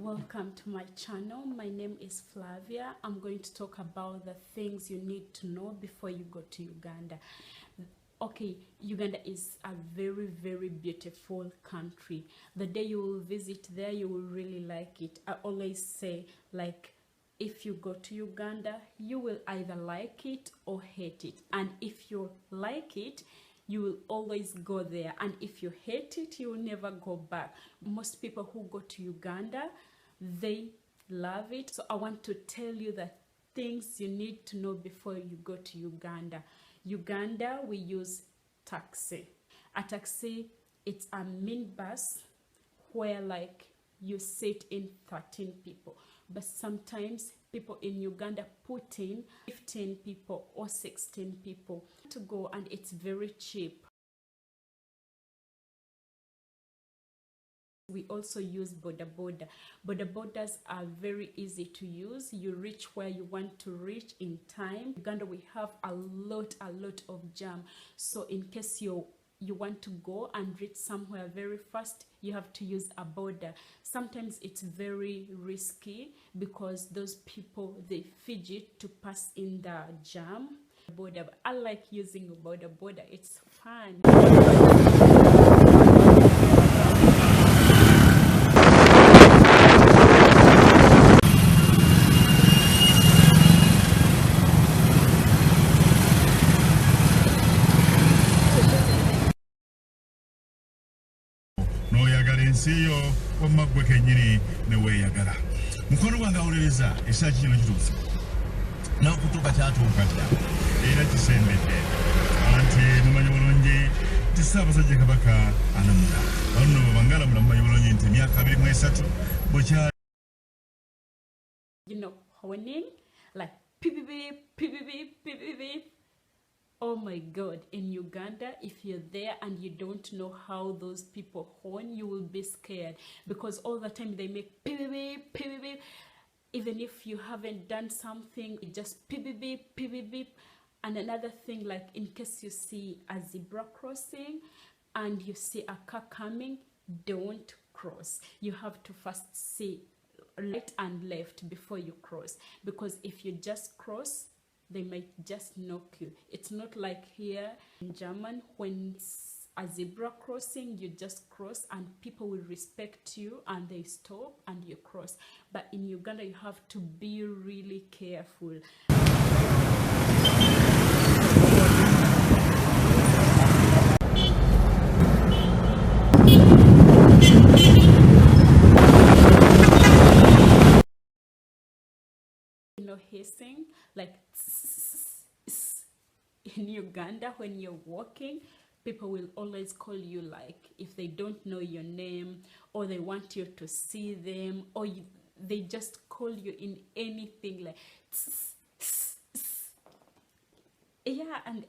Welcome to my channel. My name is Flavia. I'm going to talk about the things you need to know before you go to Uganda. Okay, Uganda is a very beautiful country. The day you will visit there, you will really like it. I always say, like, if you go to Uganda, you will either like it or hate it. And if you like it, you will always go there, and if you hate it, you will never go back. Most people who go to Uganda, they love it. So I want to tell you the things you need to know before you go to Uganda. Uganda, we use taxi. A taxi, it's a minibus where like you sit in 13 people, but sometimes people in Uganda put in 15 people or 16 people to go, and it's very cheap. We also use boda boda. Boda bodas are very easy to use. You reach where you want to reach in time. Uganda, we have a lot of jam, so in case you want to go and reach somewhere very fast, you have to use a boda. Sometimes it's very risky because those people, they fidget to pass in the jam. Boda, but I like using a boda. It's fun. Ensiyo wamagwe kenyini neweyagala mukono gwange awuliriza ekisaaki kino kituufu n'okutuuka kyatuukadda era kisembedde anti mumanyi bulungi nti Ssaabasajja Kabaka anamula banno babangalamula mumanyi bulungi nti emyaka 23 bwekyali Honing like beep beep. Oh my God, in Uganda, if you're there and you don't know how those people horn, you will be scared because all the time they make beep beep beep. Even if you haven't done something, it just beep beep. And another thing, like in case you see a zebra crossing and you see a car coming, don't cross. You have to first see right and left before you cross, because if you just cross, they might just knock you. It's not like here in German, when it's a zebra crossing, you just cross and people will respect you and they stop and you cross. But in Uganda, you have to be really careful. Hissing like in Uganda, when you're walking, people will always call you, like if they don't know your name or they want you to see them, or they just call you in anything like yeah. And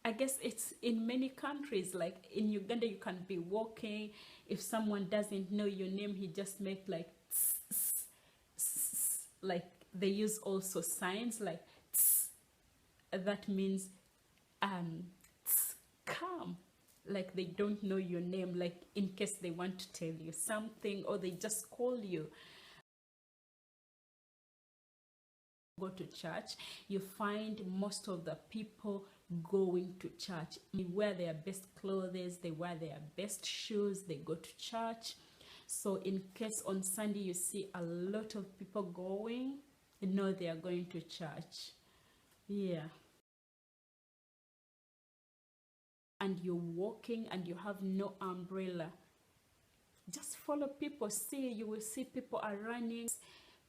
I guess it's in many countries. Like in Uganda, you can be walking, if someone doesn't know your name, he just make like they use also signs like that means come, like they don't know your name, like in case they want to tell you something or they just call you. Go to church, you find most of the people going to church. They wear their best clothes, they wear their best shoes, they go to church. So in case on Sunday you see a lot of people going, you know they are going to church. Yeah. And you're walking and you have no umbrella, just follow people. You will see people are running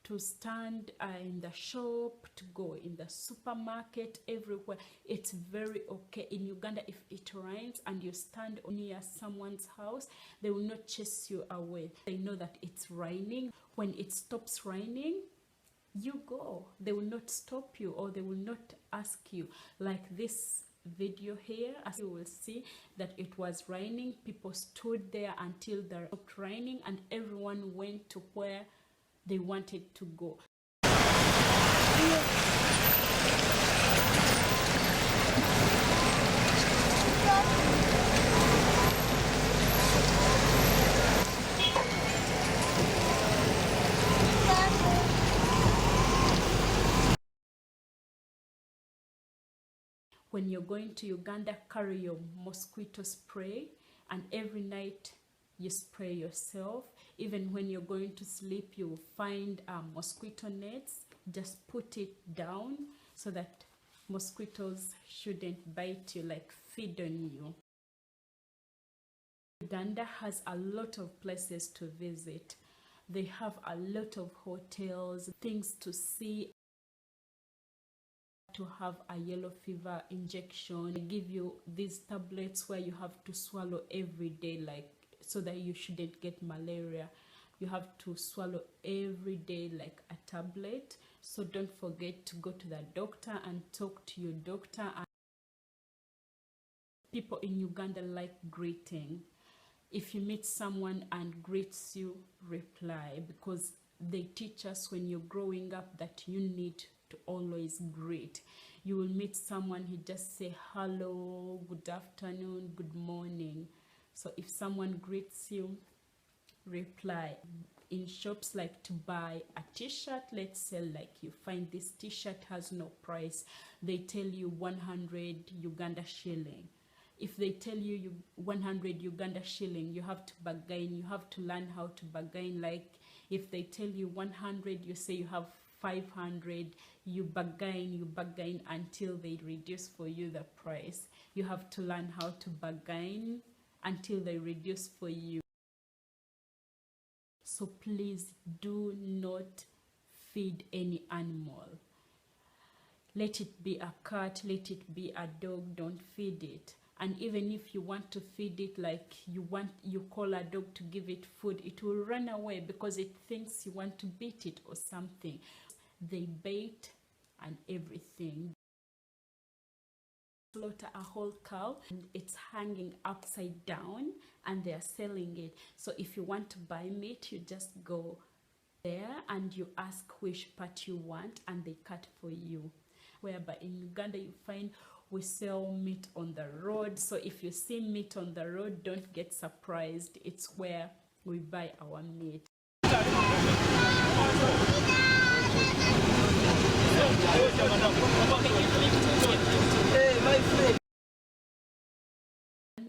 to stand in the shop, to go in the supermarket, everywhere. It's very okay. In Uganda, if it rains and you stand near someone's house, they will not chase you away. They know that it's raining. When it stops raining, you go. They will not stop you, or they will not ask you. Like this video here, as you will see that it was raining, people stood there until it stopped raining and everyone went to where they wanted to go. When you're going to Uganda, carry your mosquito spray, and every night you spray yourself. Even when you're going to sleep, you will find mosquito nets. Just put it down so that mosquitoes shouldn't bite you, like feed on you. Uganda has a lot of places to visit. They have a lot of hotels, things to see. To have a yellow fever injection, they give you these tablets where you have to swallow every day, like so that you shouldn't get malaria. You have to swallow every day like a tablet. So don't forget to go to the doctor and talk to your doctor. And people in Uganda like greeting. If you meet someone and greets you, reply, because they teach us when you're growing up that you need to always greet. You will meet someone, he just say hello, good afternoon, good morning. So if someone greets you, reply. In shops, like to buy a t-shirt, let's say like you find this t-shirt has no price, they tell you 100 Uganda shilling. If they tell you 100 Uganda shilling, you have to bargain. You have to learn how to bargain. Like if they tell you 100, you say you have 500, you bargain until they reduce for you the price. You have to learn how to bargain until they reduce for you. So please do not feed any animal. Let it be a cat, let it be a dog, don't feed it. And even if you want to feed it, like you call a dog to give it food, it will run away because it thinks you want to beat it or something. They bait and everything. Slaughter a whole cow and it's hanging upside down and they are selling it. So if you want to buy meat, you just go there and you ask which part you want and they cut for you. Whereby in Uganda you find we sell meat on the road. So if you see meat on the road, don't get surprised. It's where we buy our meat.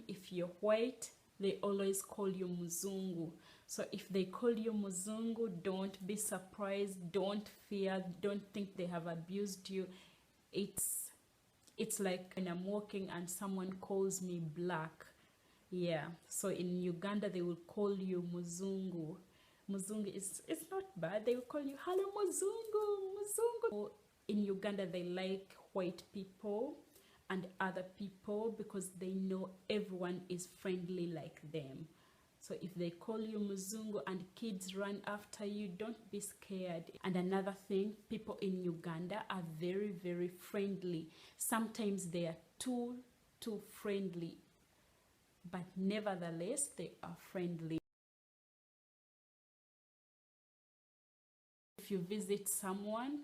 If you're white, they always call you Muzungu. So if they call you Muzungu, don't be surprised, don't fear, don't think they have abused you. It's like when I'm walking and someone calls me black. Yeah, so in Uganda they will call you Muzungu. Muzungu it's not bad. They will call you hello Muzungu, Muzungu. In Uganda they like white people and other people because they know everyone is friendly like them. So if they call you Muzungu and kids run after you, don't be scared. And another thing, people in Uganda are very, very friendly. Sometimes they are too friendly, but nevertheless, they are friendly. If you visit someone,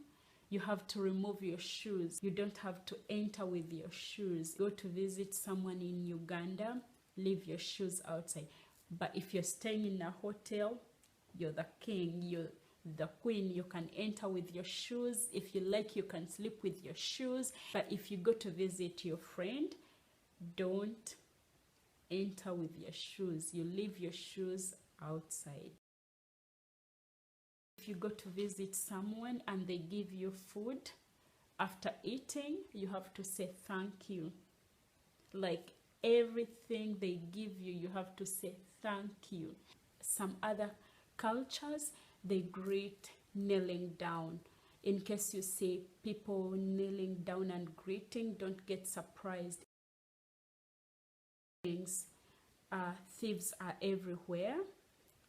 you have to remove your shoes. You don't have to enter with your shoes. Go to visit someone in Uganda, leave your shoes outside. But if you're staying in a hotel, you're the king, you're the queen, you can enter with your shoes. If you like, you can sleep with your shoes. But if you go to visit your friend, don't enter with your shoes. You leave your shoes outside. If you go to visit someone and they give you food, after eating, you have to say thank you. Like everything they give you, you have to say thank you. Some other cultures, they greet kneeling down. In case you see people kneeling down and greeting, don't get surprised. Thieves are everywhere.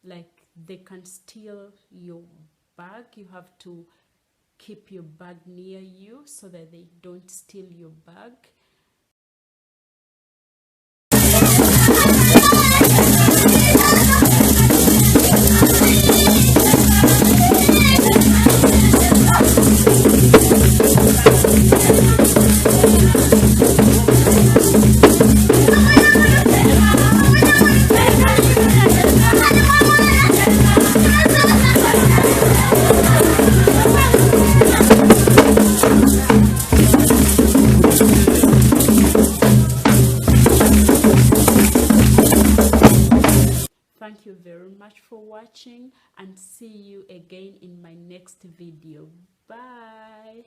Like they can steal your bag. You have to keep your bag near you so that they don't steal your bag. much for watching, and see you again in my next video. Bye.